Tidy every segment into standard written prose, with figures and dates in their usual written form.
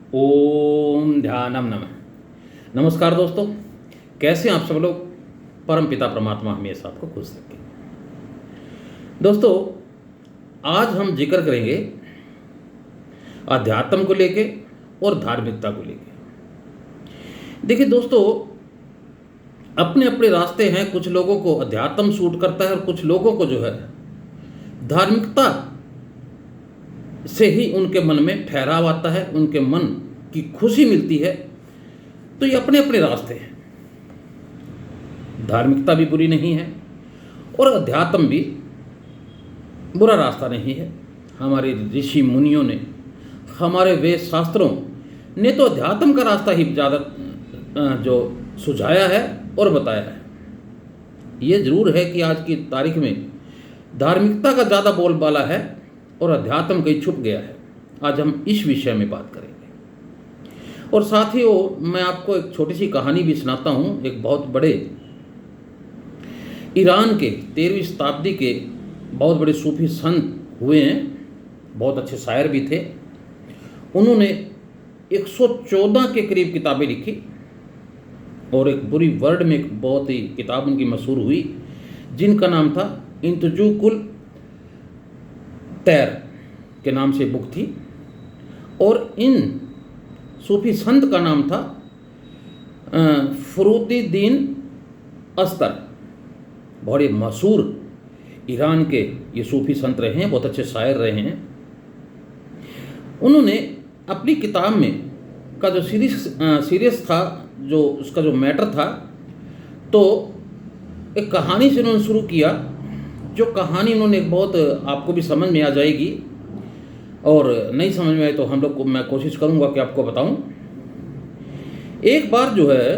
ओम ध्यानम नमः। नमस्कार दोस्तों, कैसे हैं आप सब लोग। परम पिता परमात्मा हमेशा आपको खुश रखे। दोस्तों, आज हम जिक्र करेंगे अध्यात्म को लेके और धार्मिकता को लेके। देखिए दोस्तों, अपने अपने रास्ते हैं। कुछ लोगों को अध्यात्म सूट करता है और कुछ लोगों को जो है धार्मिकता से ही उनके मन में ठहराव आता है, उनके मन की खुशी मिलती है। तो ये अपने अपने रास्ते हैं। धार्मिकता भी बुरी नहीं है और अध्यात्म भी बुरा रास्ता नहीं है। हमारे ऋषि मुनियों ने, हमारे वेद शास्त्रों ने तो अध्यात्म का रास्ता ही ज़्यादा जो सुझाया है और बताया है। ये जरूर है कि आज की तारीख में धार्मिकता का ज़्यादा बोलबाला है और अध्यात्म कहीं छुप गया है। आज हम इस विषय में बात करेंगे। और साथ ही मैं आपको एक छोटी सी कहानी भी सुनाता हूँ। एक बहुत बड़े ईरान के 13वीं शताब्दी के बहुत बड़े सूफी संत हुए हैं, बहुत अच्छे शायर भी थे। उन्होंने 114 के करीब किताबें लिखी और एक बुरी वर्ड में एक बहुत ही किताब उनकी मशहूर हुई, जिनका नाम था इंतजुकुल तैर के नाम से बुक थी। और इन सूफी संत का नाम था फरूदीन अस्तर। बड़े मशहूर ईरान के ये सूफी संत रहे हैं, बहुत अच्छे शायर रहे हैं। उन्होंने अपनी किताब में का जो सीरियस था, जो उसका जो मैटर था, तो एक कहानी से उन्होंने शुरू किया। जो कहानी उन्होंने बहुत आपको भी समझ में आ जाएगी, और नहीं समझ में आए तो हम लोग को मैं कोशिश करूंगा कि आपको बताऊं। एक बार जो है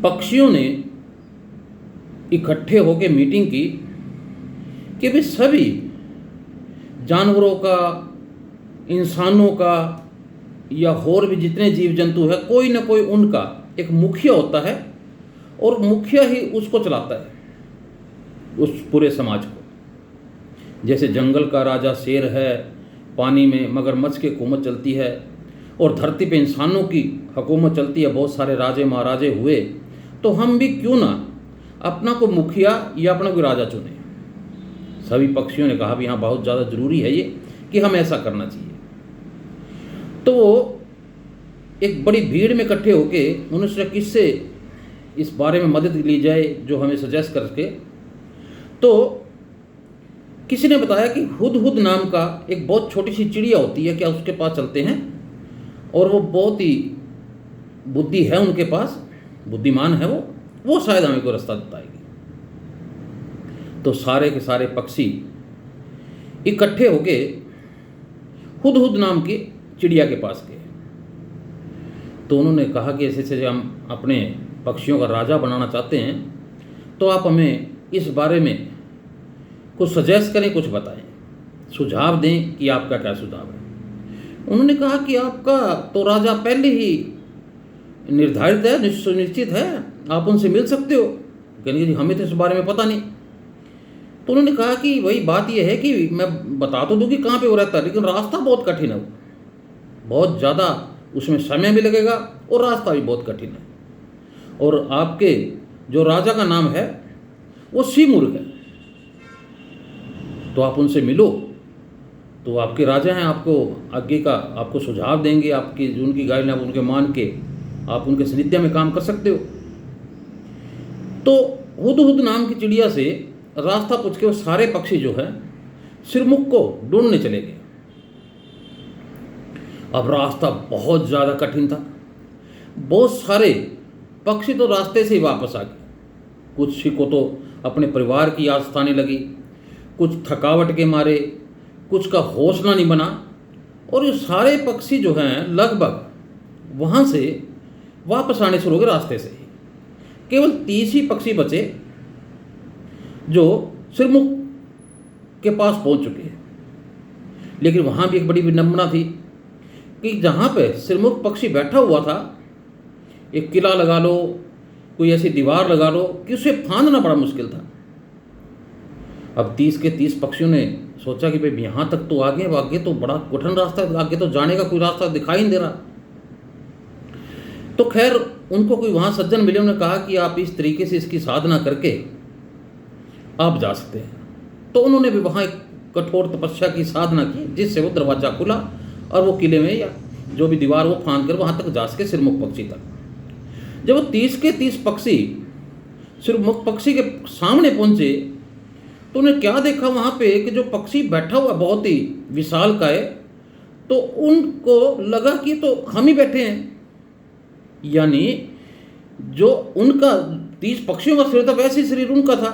पक्षियों ने इकट्ठे होकर मीटिंग की कि भी सभी जानवरों का, इंसानों का या और भी जितने जीव जंतु है, कोई ना कोई उनका एक मुखिया होता है और मुखिया ही उसको चलाता है, उस पूरे समाज को। जैसे जंगल का राजा शेर है, पानी में मगरमच्छ की हुकूमत चलती है, और धरती पे इंसानों की हुकूमत चलती है। बहुत सारे राजे महाराजे हुए, तो हम भी क्यों ना अपना को मुखिया या अपना कोई राजा चुने। सभी पक्षियों ने कहा भी हाँ, बहुत ज़्यादा ज़रूरी है ये कि हम ऐसा करना चाहिए। तो वो एक बड़ी भीड़ में इकट्ठे होके उन्होंने सोचा किससे इस बारे में मदद ली जाए, जो हमें सजेस्ट करके। तो किसी ने बताया कि हुदहुद नाम का एक बहुत छोटी सी चिड़िया होती है, क्या उसके पास चलते हैं, और वो बहुत ही बुद्धि है उनके पास, बुद्धिमान है वो शायद हमें कोई रास्ता बताएगी। तो सारे के सारे पक्षी इकट्ठे होके हुदहुद नाम की चिड़िया के पास गए। तो उन्होंने कहा कि ऐसे हम अपने पक्षियों का राजा बनाना चाहते हैं, तो आप हमें इस बारे में कुछ सजेस्ट करें, कुछ बताएं, सुझाव दें कि आपका क्या सुझाव है। उन्होंने कहा कि आपका तो राजा पहले ही निर्धारित है, सुनिश्चित है, आप उनसे मिल सकते हो। कहने जी हमें तो इस बारे में पता नहीं। तो उन्होंने कहा कि वही बात यह है कि मैं बता तो दूँ कि कहाँ पे वो रहता है, लेकिन रास्ता बहुत कठिन है, वो बहुत ज़्यादा उसमें समय भी लगेगा और रास्ता भी बहुत कठिन है। और आपके जो राजा का नाम है वो सीमुर्ग है, तो आप उनसे मिलो, तो आपके राजा हैं, आपको आगे का आपको सुझाव देंगे, आपकी जो उनकी गाइडलाइन आप उनके मान के आप उनके सानिध्य में काम कर सकते हो। तो हुदहुद नाम की चिड़िया से रास्ता पूछ के वो सारे पक्षी जो है सिरमुख को ढूंढने चले गए। अब रास्ता बहुत ज़्यादा कठिन था। बहुत सारे पक्षी तो रास्ते से ही वापस आ गए। कुछ को तो अपने परिवार की याद सताने लगी, कुछ थकावट के मारे, कुछ का हौसला नहीं बना, और ये सारे पक्षी जो हैं लगभग वहाँ से वापस आने शुरू हो गए रास्ते से ही। केवल 30 ही पक्षी बचे जो सिरमुख के पास पहुँच चुके हैं। लेकिन वहाँ भी एक बड़ी विडंबना थी कि जहाँ पे सिरमुख पक्षी बैठा हुआ था, एक किला लगा लो, कोई ऐसी दीवार लगा लो कि उसे फांदना बड़ा मुश्किल था। अब 30 के 30 पक्षियों ने सोचा कि भाई यहाँ तक तो आगे, अब आगे तो बड़ा कठिन रास्ता है, आगे तो जाने का कोई रास्ता दिखाई नहीं दे रहा। तो खैर उनको कोई वहाँ सज्जन मिले, उन्होंने कहा कि आप इस तरीके से इसकी साधना करके आप जा सकते हैं। तो उन्होंने भी वहाँ एक कठोर तपस्या की साधना की, जिससे वो दरवाज़ा खुला और वो किले में या जो भी दीवार वो फांद कर वहाँ तक जा सके सिरमुख पक्षी तक। जब वो 30 के 30 पक्षी सिरमुख पक्षी के सामने पहुँचे तो उन्हें क्या देखा वहाँ पे कि जो पक्षी बैठा हुआ बहुत ही विशालकाय, तो उनको लगा कि तो हम ही बैठे हैं। यानी जो उनका 30 पक्षियों का शरीर था वैसे ही शरीर उनका था।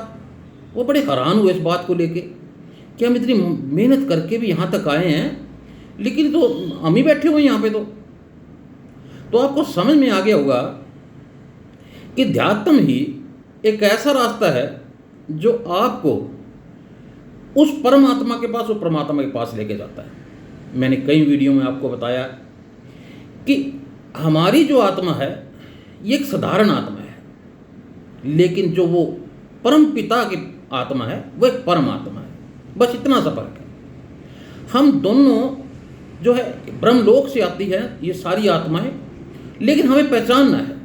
वो बड़े हैरान हुए इस बात को लेके कि हम इतनी मेहनत करके भी यहाँ तक आए हैं, लेकिन तो हम ही बैठे हुए हैं यहाँ पे। तो आपको समझ में आ गया होगा कि ध्यात्म ही एक ऐसा रास्ता है जो आपको उस परमात्मा के पास, उस परमात्मा के पास लेके जाता है। मैंने कई वीडियो में आपको बताया कि हमारी जो आत्मा है ये एक साधारण आत्मा है, लेकिन जो वो परम पिता की आत्मा है वो एक परमात्मा है। बस इतना सा फर्क है। हम दोनों जो है ब्रह्मलोक से आती है ये सारी आत्माएं, लेकिन हमें पहचानना है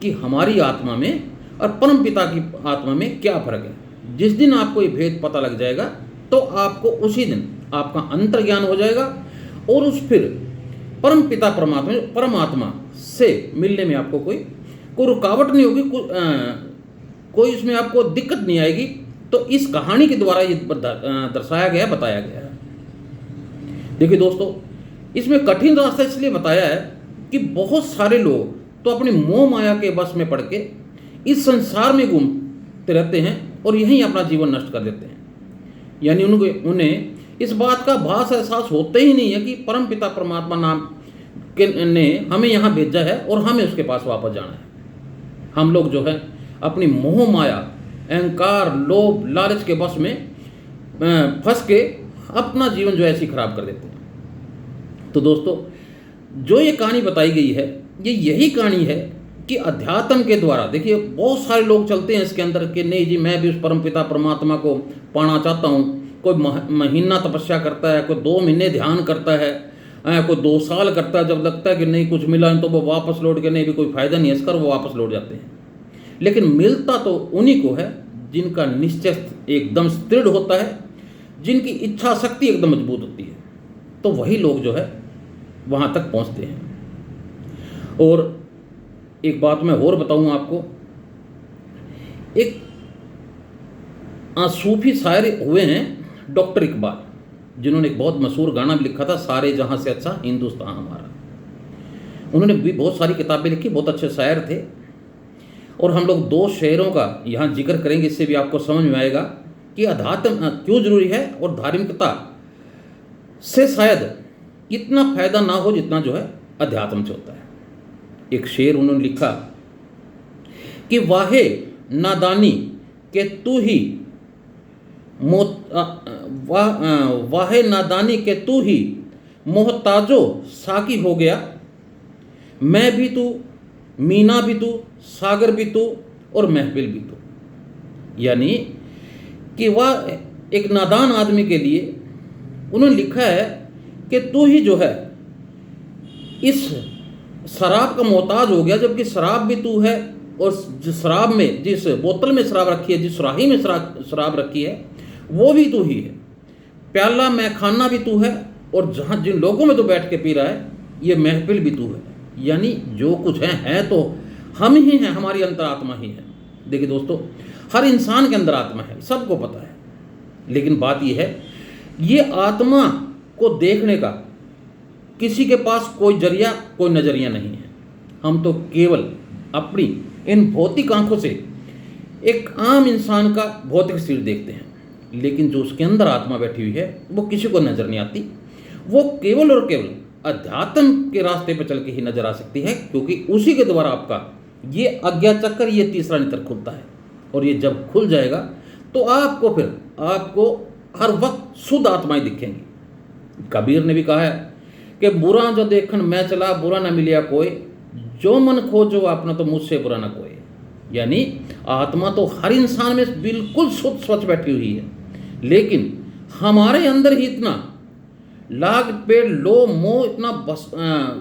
कि हमारी आत्मा में और परम पिता की आत्मा में क्या फर्क है। जिस दिन आपको ये भेद पता लग जाएगा तो आपको उसी दिन आपका अंतर्ज्ञान हो जाएगा और उस फिर परम पिता परमात्मा से मिलने में आपको कोई रुकावट नहीं होगी, कोई इसमें आपको दिक्कत नहीं आएगी। तो इस कहानी के द्वारा ये दर्शाया गया, बताया गया है। देखिए दोस्तों, इसमें कठिन रास्ता इसलिए बताया है कि बहुत सारे लोग तो अपनी मोह माया के वश में पड़ के इस संसार में घूमते रहते हैं और यहीं अपना जीवन नष्ट कर देते हैं। यानी उन्हें इस बात का भास एहसास होता ही नहीं है कि परम पिता परमात्मा नाम ने हमें यहाँ भेजा है और हमें उसके पास वापस जाना है। हम लोग जो है अपनी मोह माया, अहंकार, लोभ, लालच के वश में फंस के अपना जीवन जो है ऐसे खराब कर देते हैं। तो दोस्तों, जो ये कहानी बताई गई है ये यही कहानी है कि अध्यात्म के द्वारा, देखिए बहुत सारे लोग चलते हैं इसके अंदर कि नहीं जी मैं भी उस परमपिता परमात्मा को पाना चाहता हूँ। कोई महीना तपस्या करता है, कोई 2 महीने ध्यान करता है, कोई 2 साल करता है। जब लगता है कि नहीं कुछ मिला तो वो वापस लौट के नहीं भी कोई फायदा नहीं है इसका, वो वापस लौट जाते हैं। लेकिन मिलता तो उन्हीं को है जिनका निश्चय एकदम दृढ़ होता है, जिनकी इच्छा शक्ति एकदम मजबूत होती है, तो वही लोग जो है वहाँ तक पहुँचते हैं। और एक बात मैं और बताऊँ आपको, एक सूफी शायर हुए हैं डॉक्टर इकबाल, जिन्होंने एक बहुत मशहूर गाना भी लिखा था, सारे जहाँ से अच्छा हिंदुस्तान हमारा। उन्होंने भी बहुत सारी किताबें लिखी, बहुत अच्छे शायर थे। और हम लोग 2 शेयरों का यहाँ जिक्र करेंगे, इससे भी आपको समझ में आएगा कि अध्यात्म क्यों जरूरी है और धार्मिकता से शायद इतना फायदा ना हो जितना जो है अध्यात्म से होता है। एक शेर उन्होंने लिखा कि वाहे नादानी के तू ही वाहे नादानी के तू ही मोहताजो साकी हो गया, मैं भी तू, मीना भी तू, सागर भी तू और महफिल भी तू। यानी कि वह एक नादान आदमी के लिए उन्होंने लिखा है कि तू ही जो है इस शराब का मोहताज हो गया, जबकि शराब भी तू है और जिस शराब में, जिस बोतल में शराब रखी है, जिस सुराही में शराब रखी है वो भी तू ही है, प्याला मैं खाना भी तू है और जहाँ जिन लोगों में तो बैठ के पी रहा है ये महफिल भी तू है। यानी जो कुछ है तो हम ही हैं, हमारी अंतरात्मा ही है। देखिए दोस्तों, हर इंसान के अंदर आत्मा है, सबको पता है, लेकिन बात यह है ये आत्मा को देखने का किसी के पास कोई जरिया, कोई नज़रिया नहीं है। हम तो केवल अपनी इन भौतिक आंखों से एक आम इंसान का भौतिक शरीर देखते हैं, लेकिन जो उसके अंदर आत्मा बैठी हुई है वो किसी को नज़र नहीं आती। वो केवल और केवल अध्यात्म के रास्ते पर चल के ही नजर आ सकती है, क्योंकि उसी के द्वारा आपका ये अज्ञा चक्कर, ये तीसरा नेत्र खुलता है। और ये जब खुल जाएगा तो आपको हर वक्त शुद्ध आत्माएं दिखेंगी। कबीर ने भी कहा है कि बुरा जो देखन मैं चला, बुरा न मिलिया कोई, जो मन खोजो अपना तो मुझसे बुरा न कोई। यानी आत्मा तो हर इंसान में बिल्कुल शुद्ध स्वच्छ बैठी हुई है, लेकिन हमारे अंदर ही इतना लाग पेड़ लोभ मोह इतना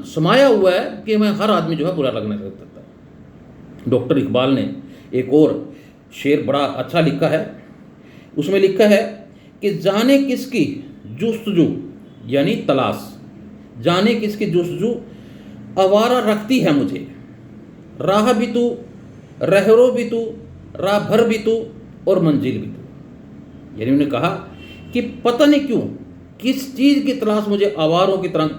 समाया हुआ है कि हमें हर आदमी जो है बुरा लगने लग जाता है। डॉक्टर इकबाल ने एक और शेर बड़ा अच्छा लिखा है, उसमें लिखा है कि जाने किसकी जुस्तजू यानी तलाश, जाने किसकी जुस्तजू आवारा रखती है मुझे, राह भी तू, रहरो भी तू, राह भर भी तू और मंजिल भी तू। यानी उन्होंने कहा कि पता नहीं क्यों किस चीज़ की तलाश मुझे आवारों की तरह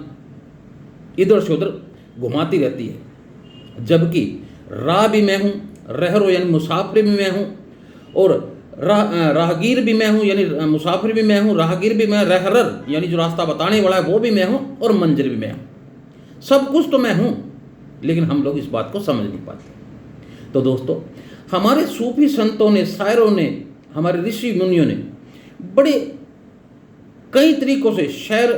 इधर से उधर घुमाती रहती है, जबकि राह भी मैं हूँ, रहरो यानी मुसाफिर भी मैं हूँ, और राहगीर भी मैं हूँ यानी मुसाफिर भी मैं हूँ, राहगीर भी मैं, रहरर यानी जो रास्ता बताने वाला है वो भी मैं हूँ, और मंजिल भी मैं हूँ। सब कुछ तो मैं हूँ, लेकिन हम लोग इस बात को समझ नहीं पाते। तो दोस्तों, हमारे सूफी संतों ने, शायरों ने, हमारे ऋषि मुनियों ने बड़े कई तरीकों से शेर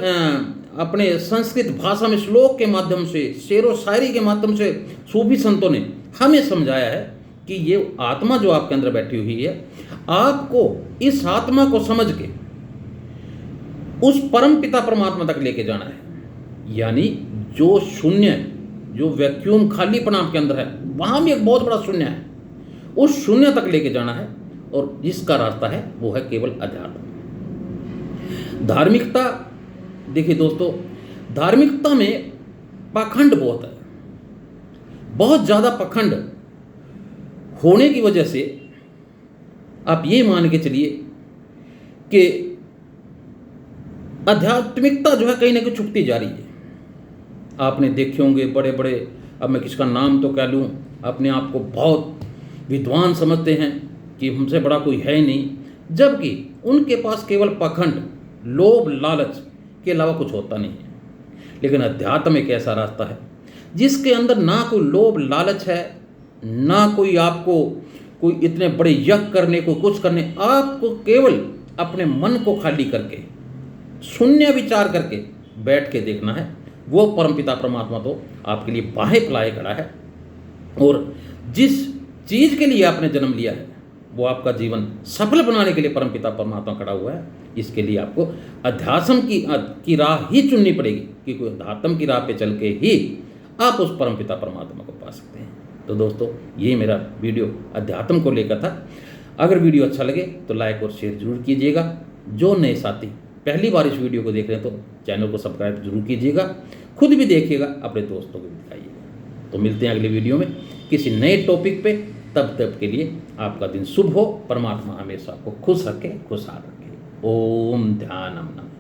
अपने संस्कृत भाषा में श्लोक के माध्यम से, शेर व शायरी के माध्यम से सूफी संतों ने हमें समझाया है कि ये आत्मा जो आपके अंदर बैठी हुई है, आपको इस आत्मा को समझ के उस परम पिता परमात्मा तक लेके जाना है। यानी जो शून्य, जो वैक्यूम खालीपन आपके अंदर है, वहाँ भी एक बहुत बड़ा शून्य है, उस शून्य तक लेके जाना है, और जिसका रास्ता है वो है केवल अध्यात्म। धार्मिकता, देखिए दोस्तों, धार्मिकता में पाखंड बहुत है, बहुत ज़्यादा पाखंड होने की वजह से आप ये मान के चलिए कि आध्यात्मिकता जो है कहीं ना कहीं छुपती जा रही है। आपने देखे होंगे बड़े बड़े, अब मैं किसका नाम तो क्या लूँ, अपने आप को बहुत विद्वान समझते हैं कि हमसे बड़ा कोई है ही नहीं, जबकि उनके पास केवल पाखंड, लोभ, लालच के अलावा कुछ होता नहीं है। लेकिन अध्यात्म एक ऐसा रास्ता है जिसके अंदर ना कोई लोभ लालच है, ना कोई आपको कोई इतने बड़े यज्ञ करने को, कुछ करने, आपको केवल अपने मन को खाली करके शून्य विचार करके बैठ के देखना है। वो परमपिता परमात्मा तो आपके लिए बाहें फैलाए खड़ा है, और जिस चीज़ के लिए आपने जन्म लिया है वो आपका जीवन सफल बनाने के लिए परमपिता परमात्मा खड़ा हुआ है। इसके लिए आपको अध्यात्म की राह ही चुननी पड़ेगी, क्योंकि अध्यात्म की राह पे चल के ही आप उस परमपिता परमात्मा को पा सकते हैं। तो दोस्तों, ये मेरा वीडियो अध्यात्म को लेकर था। अगर वीडियो अच्छा लगे तो लाइक और शेयर जरूर कीजिएगा। जो नए साथी पहली बार इस वीडियो को देख रहे हैं तो चैनल को सब्सक्राइब जरूर कीजिएगा, खुद भी देखिएगा, अपने दोस्तों को भी दिखाइएगा। तो मिलते हैं अगले वीडियो में किसी नए टॉपिक पे। तब के लिए आपका दिन शुभ हो, परमात्मा हमेशा आपको खुश रखे, खुशहाल रखे। ओम ध्यानम नमः।